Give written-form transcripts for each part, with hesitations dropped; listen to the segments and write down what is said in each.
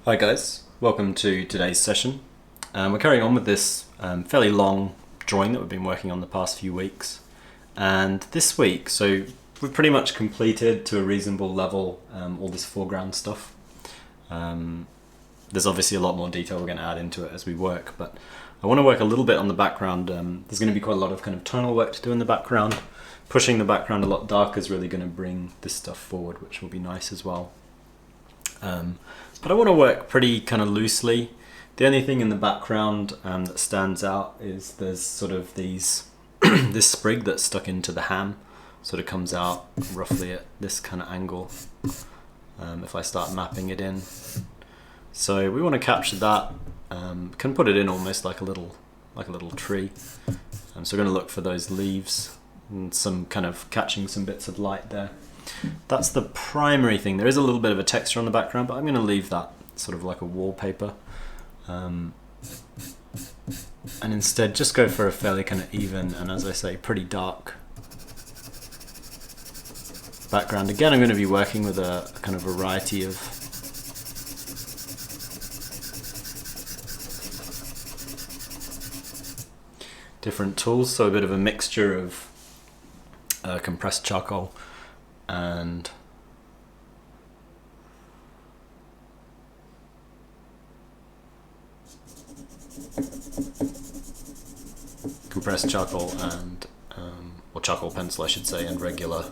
Hi guys, welcome to today's session. We're carrying on with this fairly long drawing that we've been working on the past few weeks. And this week, so we've pretty much completed to a reasonable level all this foreground stuff. There's obviously a lot more detail we're going to add into it as we work, but I want to work a little bit on the background. There's going to be quite a lot of kind of tonal work to do in the background. Pushing the background a lot darker is really going to bring this stuff forward, which will be nice as well. But I want to work pretty kind of loosely. The only thing in the background that stands out is there's sort of these this sprig that's stuck into the ham, sort of comes out roughly at this kind of angle if I start mapping it in. So we want to capture that. Can put it in almost like a little tree. So we're going to look for those leaves and some kind of catching some bits of light there. That's the primary thing. There is a little bit of a texture on the background, but I'm going to leave that sort of like a wallpaper. And instead just go for a fairly kind of even and, as I say, pretty dark background. Again, I'm going to be working with a kind of variety of different tools, so a bit of a mixture of compressed charcoal and or charcoal pencil I should say, and regular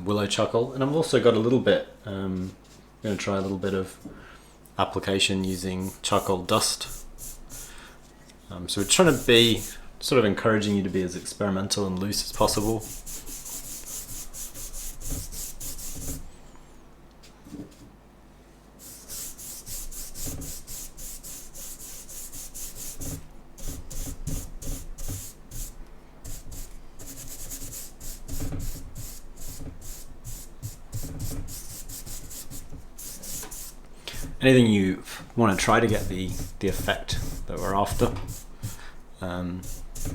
willow charcoal. And I've also got a little bit, I'm going to try a little bit of application using charcoal dust. So we're trying to be sort of encouraging you to be as experimental and loose as possible. Anything you want to try to get the effect that we're after,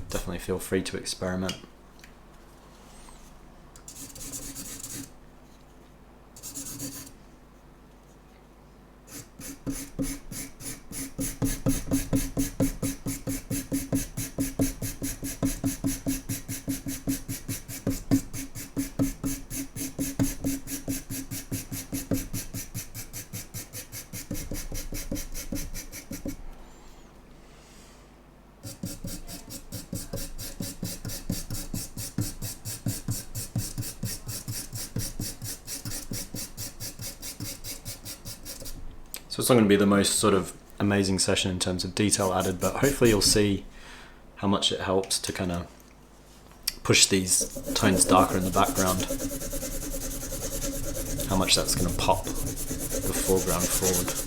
definitely feel free to experiment. So it's not going to be the most sort of amazing session in terms of detail added, but hopefully you'll see how much it helps to kind of push these tones darker in the background, how much that's going to pop the foreground forward.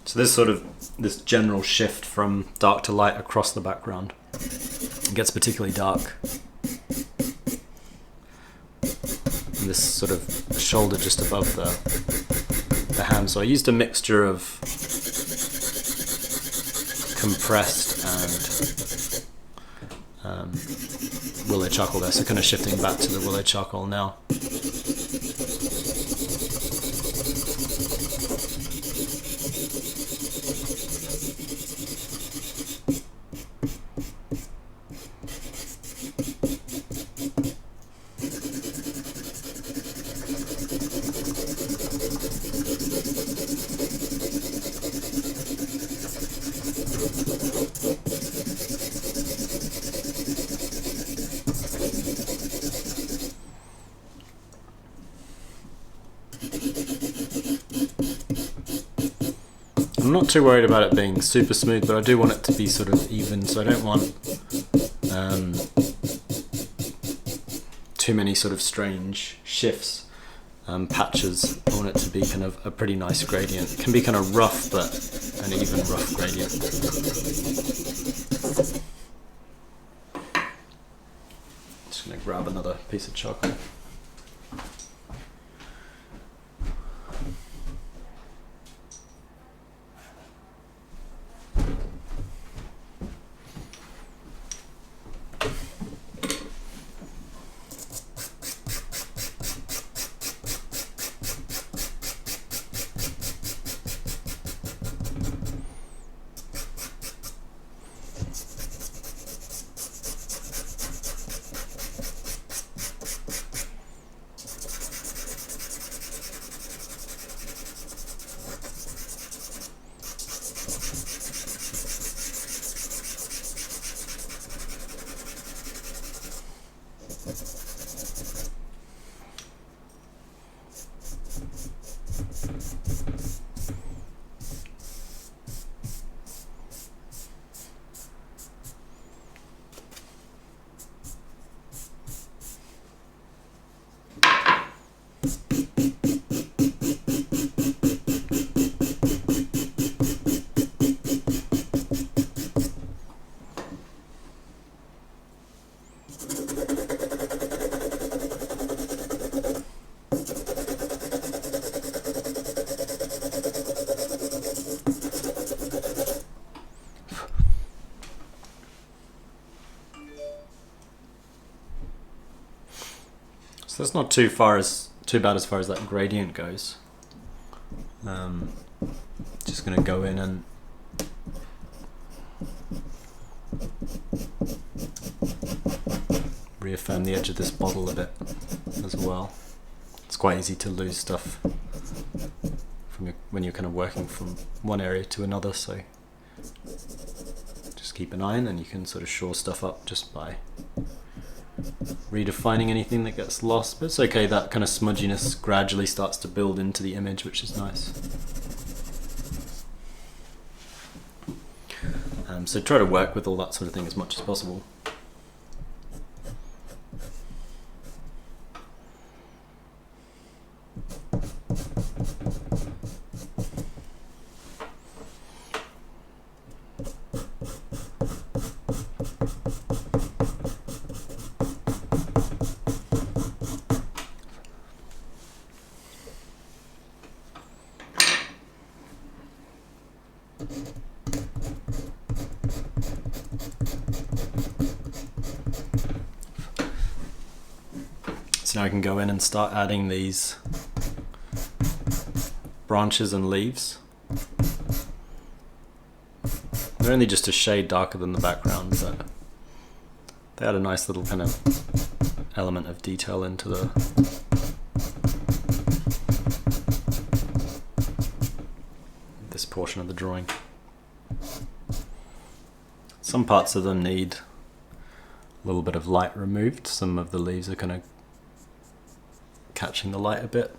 So there's sort of this general shift from dark to light across the background. It gets particularly dark. And this sort of shoulder just above the hand. So I used a mixture of compressed and willow charcoal there. So kind of shifting back to the willow charcoal now. I'm not too worried about it being super smooth, but I do want it to be sort of even, so I don't want too many sort of strange shifts, patches. I want it to be kind of a pretty nice gradient. It can be kind of rough, but an even rough gradient. Just going to grab another piece of charcoal. So that's not too bad as far as that gradient goes. Just going to go in and reaffirm the edge of this bottle a bit as well. It's quite easy to lose stuff when you're kind of working from one area to another, so just keep an eye, and then you can sort of shore stuff up just by redefining anything that gets lost. But it's okay, that kind of smudginess gradually starts to build into the image, which is nice. So try to work with all that sort of thing as much as possible. So now I can go in and start adding these branches and leaves. They're only just a shade darker than the background, but they add a nice little kind of element of detail into this portion of the drawing. Some parts of them need a little bit of light removed. Some of the leaves are kind of catching the light a bit.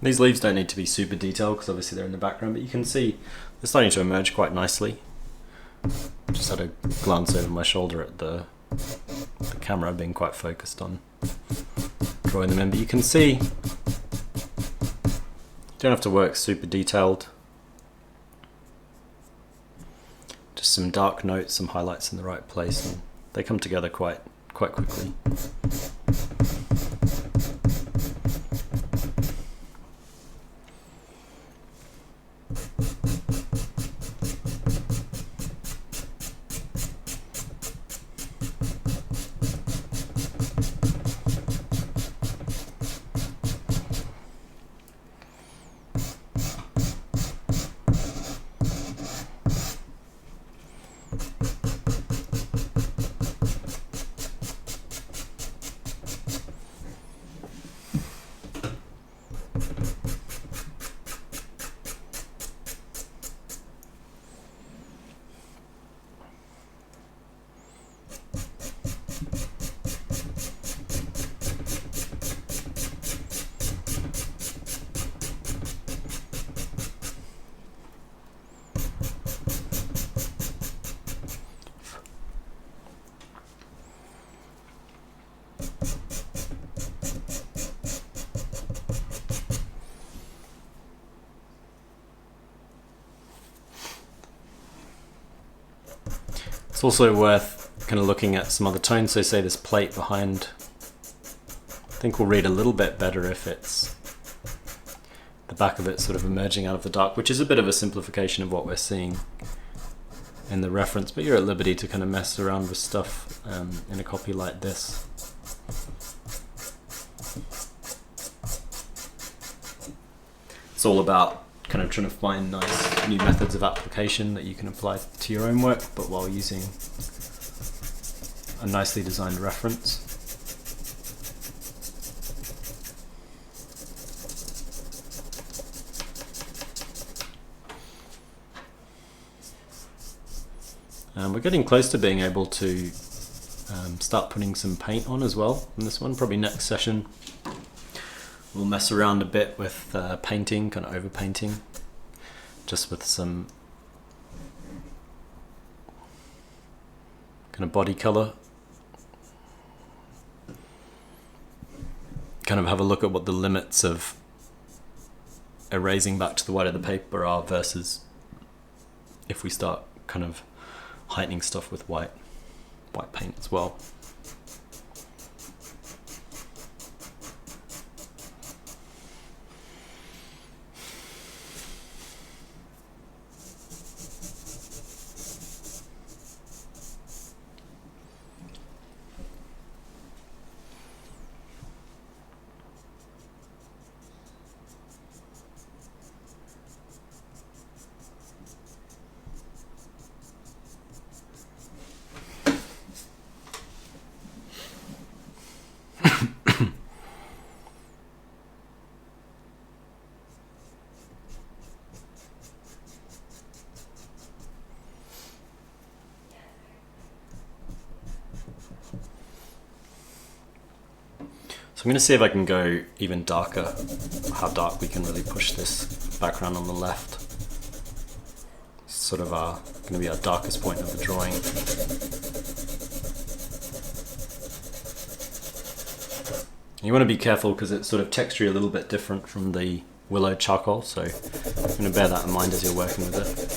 These leaves don't need to be super detailed because obviously they're in the background, but you can see they're starting to emerge quite nicely. Just had a glance over my shoulder at the camera, being quite focused on drawing them in, but you can see you don't have to work super detailed. Just some dark notes, some highlights in the right place, and they come together quite quickly. It's also worth kind of looking at some other tones. So say this plate behind, I think will read a little bit better if it's the back of it sort of emerging out of the dark, which is a bit of a simplification of what we're seeing in the reference, but you're at liberty to kind of mess around with stuff in a copy like this. It's all about kind of trying to find nice new methods of application that you can apply to your own work, but while using a nicely designed reference. We're getting close to being able to start putting some paint on as well in this one. Probably next session we'll mess around a bit with painting, kind of over painting, just with some kind of body color. Kind of have a look at what the limits of erasing back to the white of the paper are versus if we start kind of heightening stuff with white paint as well. So I'm going to see if I can go even darker, how dark we can really push this background on the left. Sort of going to be our darkest point of the drawing. You want to be careful because it's sort of texturally a little bit different from the willow charcoal, so I'm going to bear that in mind as you're working with it.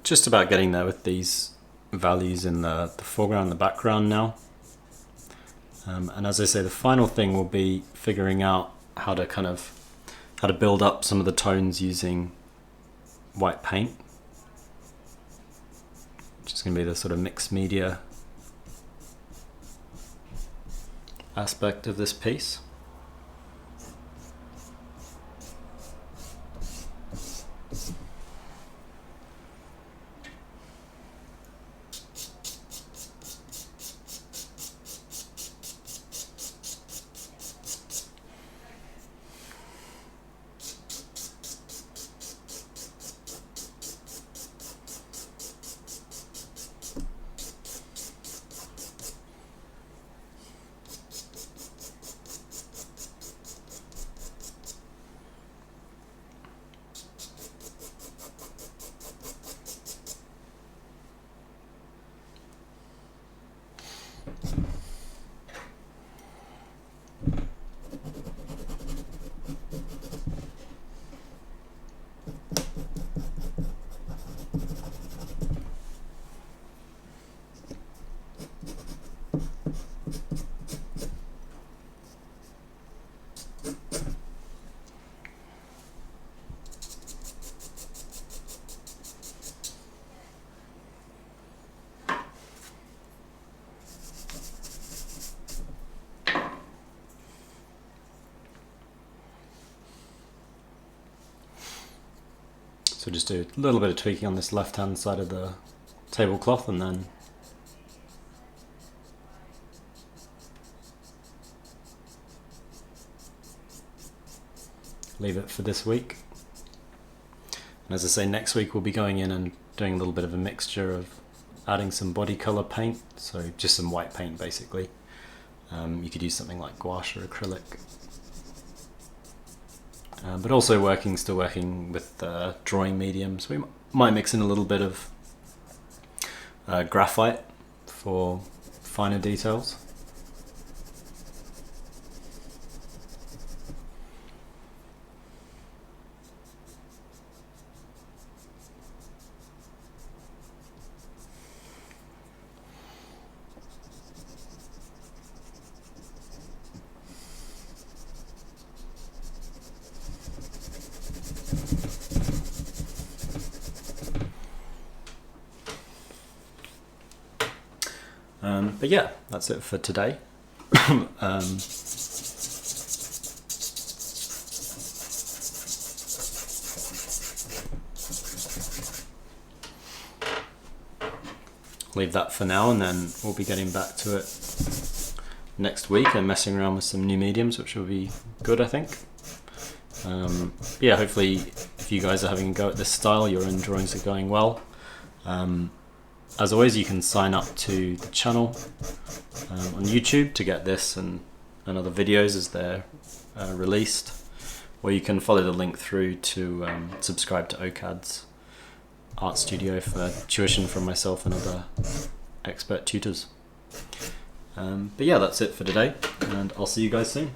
just about getting there with these values in the foreground and the background now. And as I say, the final thing will be figuring out how to build up some of the tones using white paint, which is going to be the sort of mixed media aspect of this piece. So just do a little bit of tweaking on this left-hand side of the tablecloth, and then leave it for this week. And as I say, next week we'll be going in and doing a little bit of a mixture of adding some body color paint, so just some white paint basically. You could use something like gouache or acrylic. But also still working with drawing mediums. We might mix in a little bit of graphite for finer details. But yeah, that's it for today. Leave that for now, and then we'll be getting back to it next week and messing around with some new mediums, which will be good, I think. Yeah, hopefully if you guys are having a go at this style, your own drawings are going well. As always, you can sign up to the channel on YouTube to get this and other videos as they're released, or you can follow the link through to subscribe to OCAD's art studio for tuition from myself and other expert tutors. But yeah, that's it for today, and I'll see you guys soon.